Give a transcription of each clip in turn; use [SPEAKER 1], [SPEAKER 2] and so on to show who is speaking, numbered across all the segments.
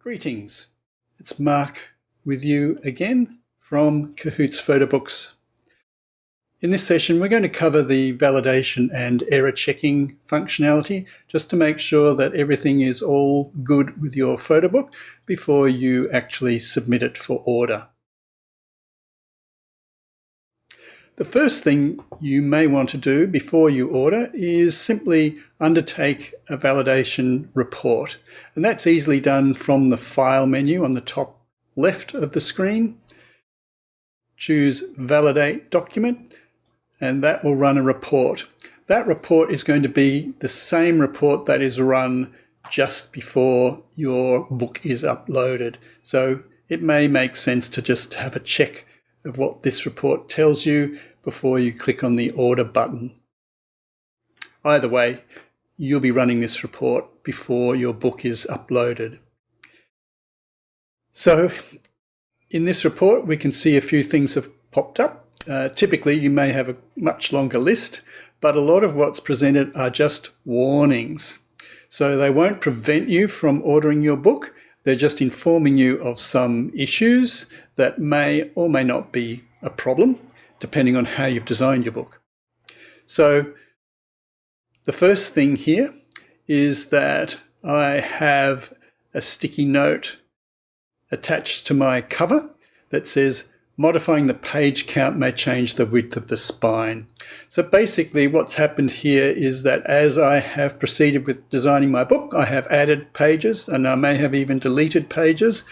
[SPEAKER 1] Greetings, it's Mark with you again from Cahoots Photo Books. In this session we're going to cover the validation and error checking functionality just to make sure that everything is all good with your photo book before you actually submit it for order. The first thing you may want to do before you order is simply undertake a validation report. And that's easily done from the File menu on the top left of the screen. Choose Validate Document, and that will run a report. That report is going to be the same report that is run just before your book is uploaded. So it may make sense to just have a check of what this report tells you before you click on the order button. Either way, you'll be running this report before your book is uploaded. So in this report, we can see a few things have popped up. Typically, you may have a much longer list, but a lot of what's presented are just warnings. So they won't prevent you from ordering your book. They're just informing you of some issues that may or may not be a problem, depending on how you've designed your book. So the first thing here is that I have a sticky note attached to my cover that says, modifying the page count may change the width of the spine. So basically what's happened here is that as I have proceeded with designing my book, I have added pages and I may have even deleted pages,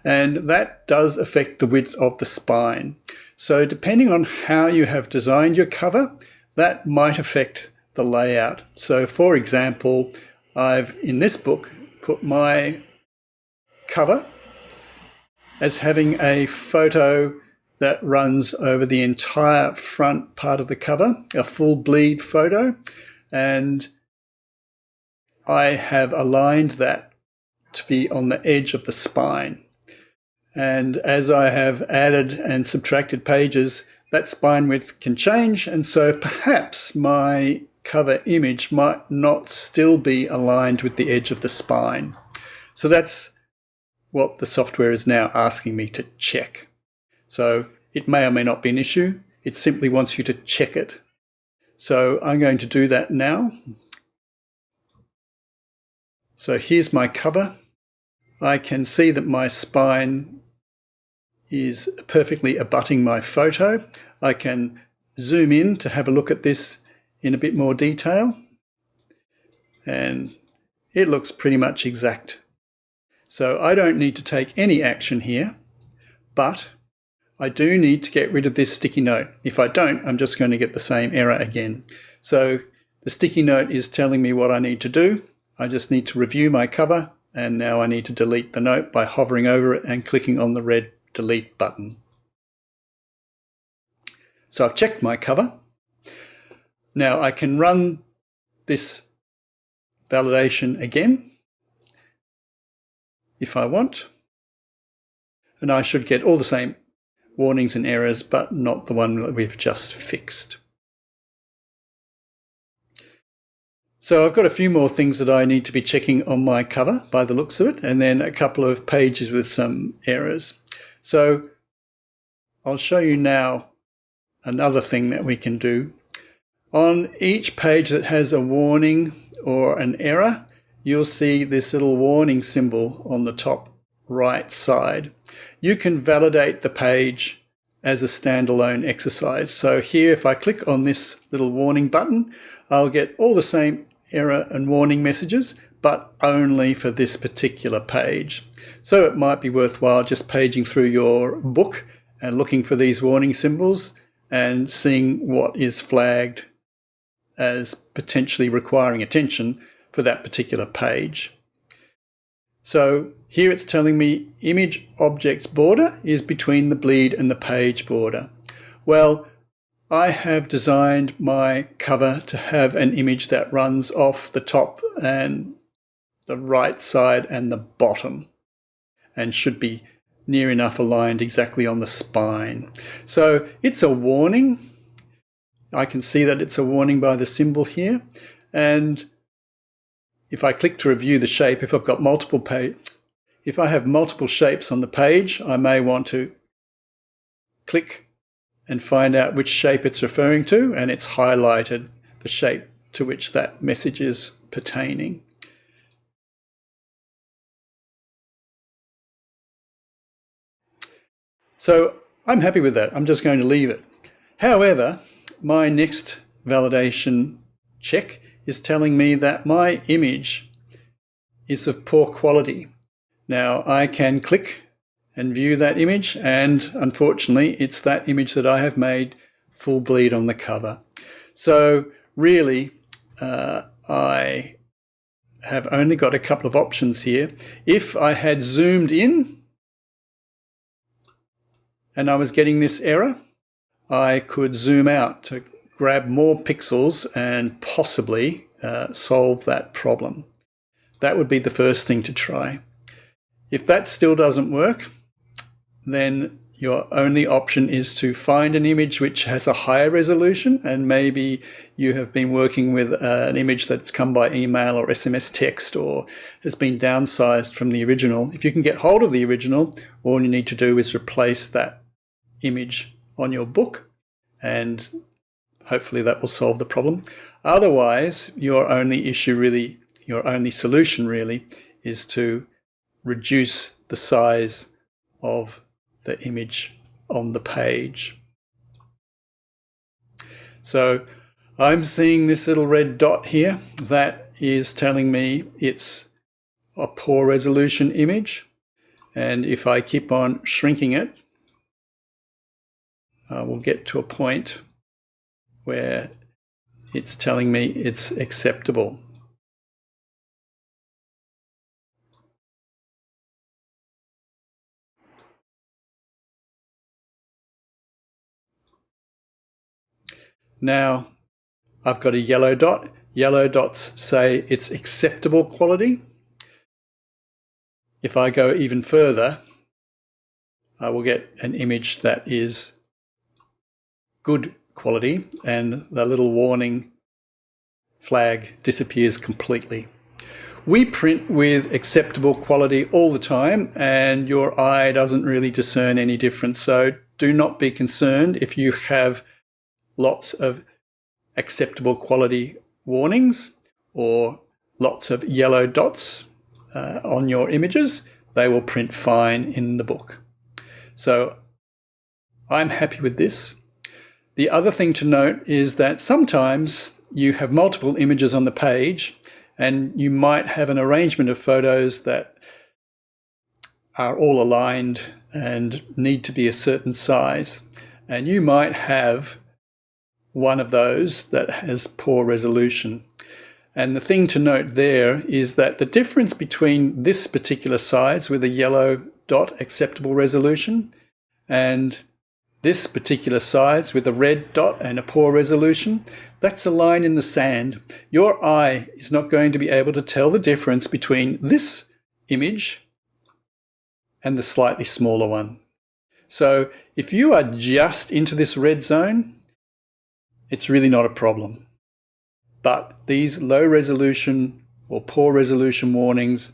[SPEAKER 1] and that does affect the width of the spine. So depending on how you have designed your cover, that might affect the layout. So for example, I've in this book put my cover as having a photo that runs over the entire front part of the cover, a full bleed photo, and I have aligned that to be on the edge of the spine. And as I have added and subtracted pages, that spine width can change, and so perhaps my cover image might not still be aligned with the edge of the spine. So that's what the software is now asking me to check. So it may or may not be an issue. It simply wants you to check it. So I'm going to do that now. So here's my cover. I can see that my spine is perfectly abutting my photo. I can zoom in to have a look at this in a bit more detail. And it looks pretty much exact. So I don't need to take any action here, but I do need to get rid of this sticky note. If I don't, I'm just going to get the same error again. So the sticky note is telling me what I need to do. I just need to review my cover, and now I need to delete the note by hovering over it and clicking on the red delete button. So I've checked my cover. Now I can run this validation again if I want, and I should get all the same warnings and errors, but not the one that we've just fixed. So I've got a few more things that I need to be checking on my cover by the looks of it, and then a couple of pages with some errors. So I'll show you now another thing that we can do. On each page that has a warning or an error, you'll see this little warning symbol on the top right side. You can validate the page as a standalone exercise. So here, if I click on this little warning button, I'll get all the same error and warning messages, but only for this particular page. So it might be worthwhile just paging through your book and looking for these warning symbols and seeing what is flagged as potentially requiring attention for that particular page. So here it's telling me image object's border is between the bleed and the page border. Well, I have designed my cover to have an image that runs off the top and the right side and the bottom, and should be near enough aligned exactly on the spine. So it's a warning. I can see that it's a warning by the symbol here, and if I click to review the shape, if I've got multiple if I have multiple shapes on the page, I may want to click and find out which shape it's referring to, and it's highlighted the shape to which that message is pertaining. So I'm happy with that. I'm just going to leave it. However, my next validation check is telling me that my image is of poor quality. Now I can click and view that image, and unfortunately it's that image that I have made full bleed on the cover. So really I have only got a couple of options here. If I had zoomed in and I was getting this error, I could zoom out to grab more pixels and possibly solve that problem. That would be the first thing to try. If that still doesn't work, then your only option is to find an image which has a higher resolution, and maybe you have been working with an image that's come by email or SMS text or has been downsized from the original. If you can get hold of the original, all you need to do is replace that image on your book, and hopefully that will solve the problem. Otherwise, your only solution really is to reduce the size of the image on the page. So I'm seeing this little red dot here that is telling me it's a poor resolution image, and if I keep on shrinking it, we'll get to a point where it's telling me it's acceptable. Now I've got a yellow dot. Yellow dots say it's acceptable quality. If I go even further, I will get an image that is good quality, and the little warning flag disappears completely. We print with acceptable quality all the time, and your eye doesn't really discern any difference. So do not be concerned if you have lots of acceptable quality warnings or lots of yellow dots on your images. They will print fine in the book. So I'm happy with this. The other thing to note is that sometimes you have multiple images on the page, and you might have an arrangement of photos that are all aligned and need to be a certain size. And you might have one of those that has poor resolution. And the thing to note there is that the difference between this particular size with a yellow dot acceptable resolution and this particular size with a red dot and a poor resolution, that's a line in the sand. Your eye is not going to be able to tell the difference between this image and the slightly smaller one. So if you are just into this red zone, it's really not a problem. But these low resolution or poor resolution warnings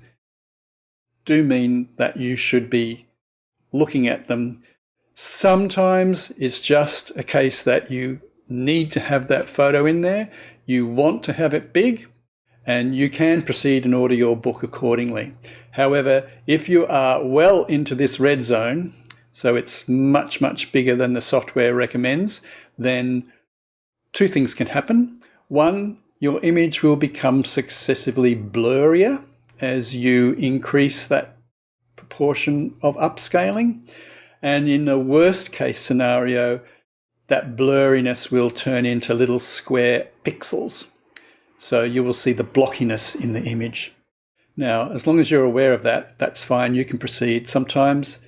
[SPEAKER 1] do mean that you should be looking at them. Sometimes it's just a case that you need to have that photo in there, you want to have it big, and you can proceed and order your book accordingly. However, if you are well into this red zone, so it's much, much bigger than the software recommends, then two things can happen. One, your image will become successively blurrier as you increase that proportion of upscaling. And in the worst case scenario, that blurriness will turn into little square pixels. So you will see the blockiness in the image. Now, as long as you're aware of that, that's fine, you can proceed. Sometimes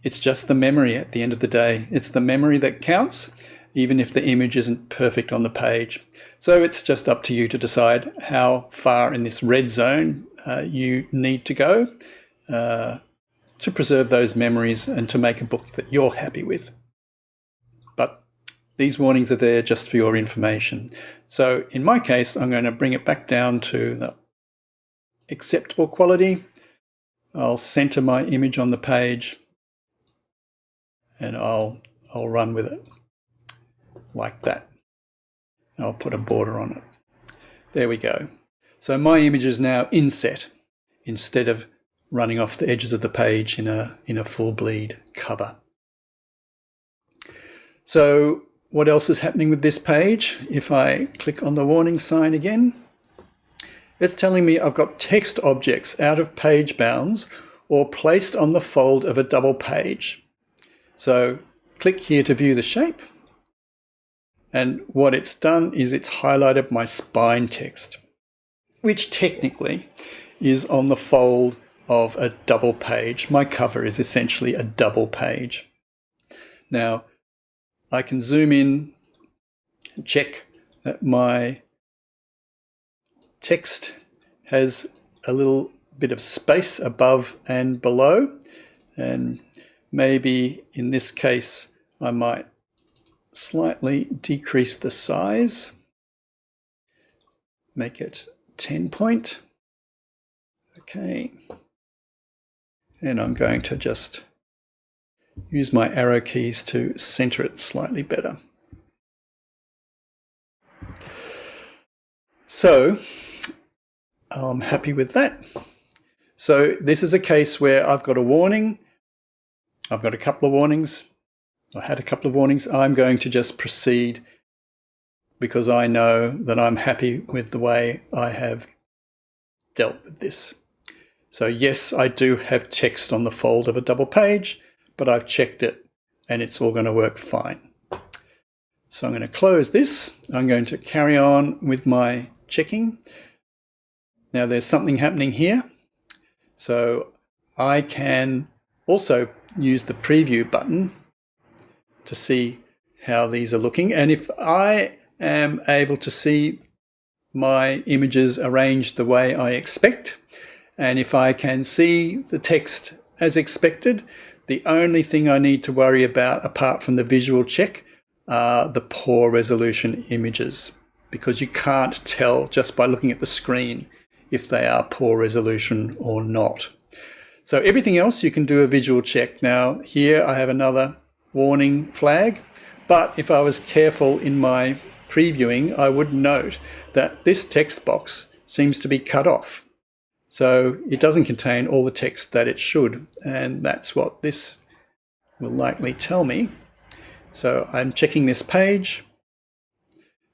[SPEAKER 1] it's just the memory at the end of the day. It's the memory that counts, even if the image isn't perfect on the page. So it's just up to you to decide how far in this red zone you need to go to preserve those memories and to make a book that you're happy with. But these warnings are there just for your information. So in my case, I'm going to bring it back down to the acceptable quality. I'll center my image on the page and I'll run with it like that. I'll put a border on it. There we go. So my image is now inset instead of running off the edges of the page in a full bleed cover. So what else is happening with this page? If I click on the warning sign again, it's telling me I've got text objects out of page bounds or placed on the fold of a double page. So click here to view the shape. And what it's done is it's highlighted my spine text, which technically is on the fold of a double page. My cover is essentially a double page. Now, I can zoom in and check that my text has a little bit of space above and below. And maybe in this case, I might slightly decrease the size, make it 10 point. Okay. And I'm going to just use my arrow keys to center it slightly better. So I'm happy with that. So this is a case where I've got a warning. I've got a couple of warnings. I had a couple of warnings. I'm going to just proceed because I know that I'm happy with the way I have dealt with this. So yes, I do have text on the fold of a double page, but I've checked it and it's all going to work fine. So I'm going to close this. I'm going to carry on with my checking. Now there's something happening here. So I can also use the preview button to see how these are looking. And if I am able to see my images arranged the way I expect, and if I can see the text as expected, the only thing I need to worry about apart from the visual check are the poor resolution images, because you can't tell just by looking at the screen if they are poor resolution or not. So everything else you can do a visual check. Now here I have another warning flag, but if I was careful in my previewing, I would note that this text box seems to be cut off. So it doesn't contain all the text that it should, and that's what this will likely tell me. So I'm checking this page.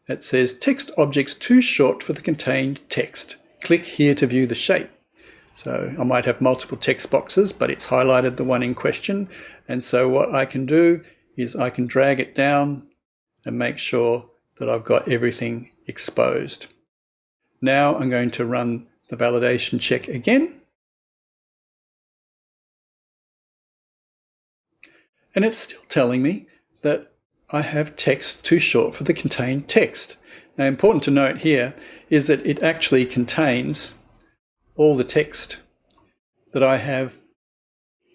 [SPEAKER 1] It says text objects too short for the contained text. Click here to view the shape. So I might have multiple text boxes, but it's highlighted the one in question. And so what I can do is I can drag it down and make sure that I've got everything exposed. Now I'm going to run the validation check again. And it's still telling me that I have text too short for the contained text. Now, important to note here is that it actually contains all the text that I have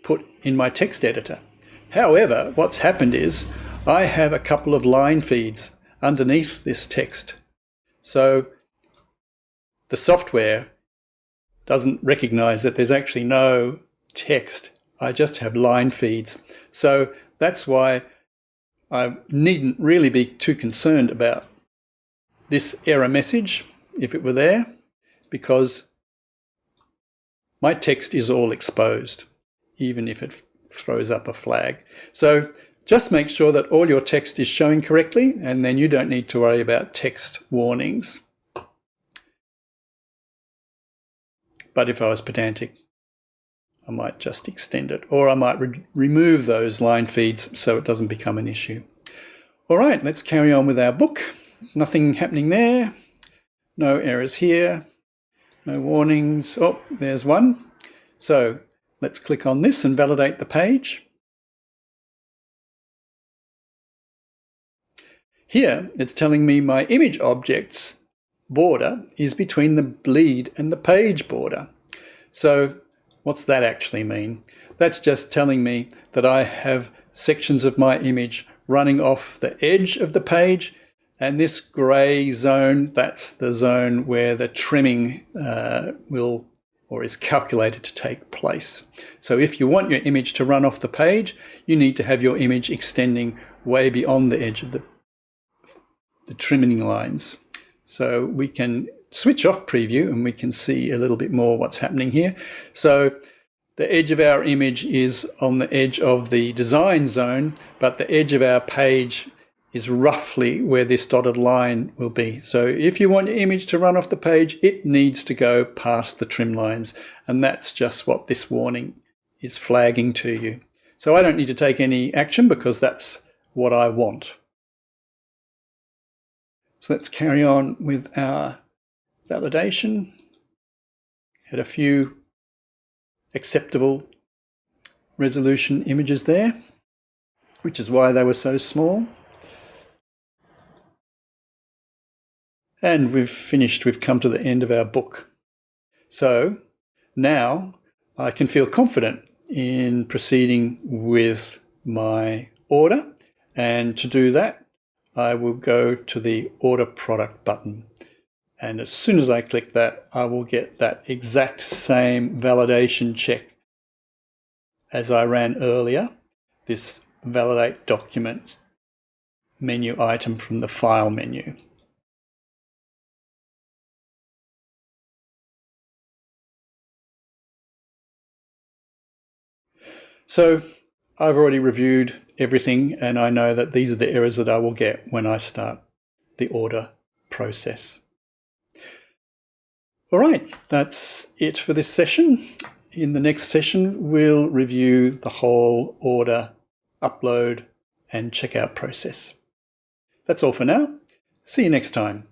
[SPEAKER 1] put in my text editor. However, what's happened is I have a couple of line feeds underneath this text. So the software doesn't recognize that there's actually no text. I just have line feeds. So that's why I needn't really be too concerned about this error message if it were there, because my text is all exposed, even if it throws up a flag. So just make sure that all your text is showing correctly, and then you don't need to worry about text warnings. But if I was pedantic, I might just extend it, or I might remove those line feeds so it doesn't become an issue. All right, let's carry on with our book. Nothing happening there. No errors here. No warnings. Oh, there's one. So let's click on this and validate the page. Here, it's telling me my image object's border is between the bleed and the page border. So what's that actually mean? That's just telling me that I have sections of my image running off the edge of the page, and this grey zone, that's the zone where the trimming will or is calculated to take place. So if you want your image to run off the page, you need to have your image extending way beyond the edge of the trimming lines. So we can switch off preview and we can see a little bit more what's happening here. So the edge of our image is on the edge of the design zone, but the edge of our page is roughly where this dotted line will be. So if you want your image to run off the page, it needs to go past the trim lines. And that's just what this warning is flagging to you. So I don't need to take any action because that's what I want. So let's carry on with our validation. Had a few acceptable resolution images there, which is why they were so small. And we've finished, we've come to the end of our book. So now I can feel confident in proceeding with my order. And to do that, I will go to the Order Product button. And as soon as I click that, I will get that exact same validation check as I ran earlier, this Validate Document menu item from the File menu. So I've already reviewed everything and I know that these are the errors that I will get when I start the order process. All right, that's it for this session. In the next session, we'll review the whole order, upload and checkout process. That's all for now. See you next time.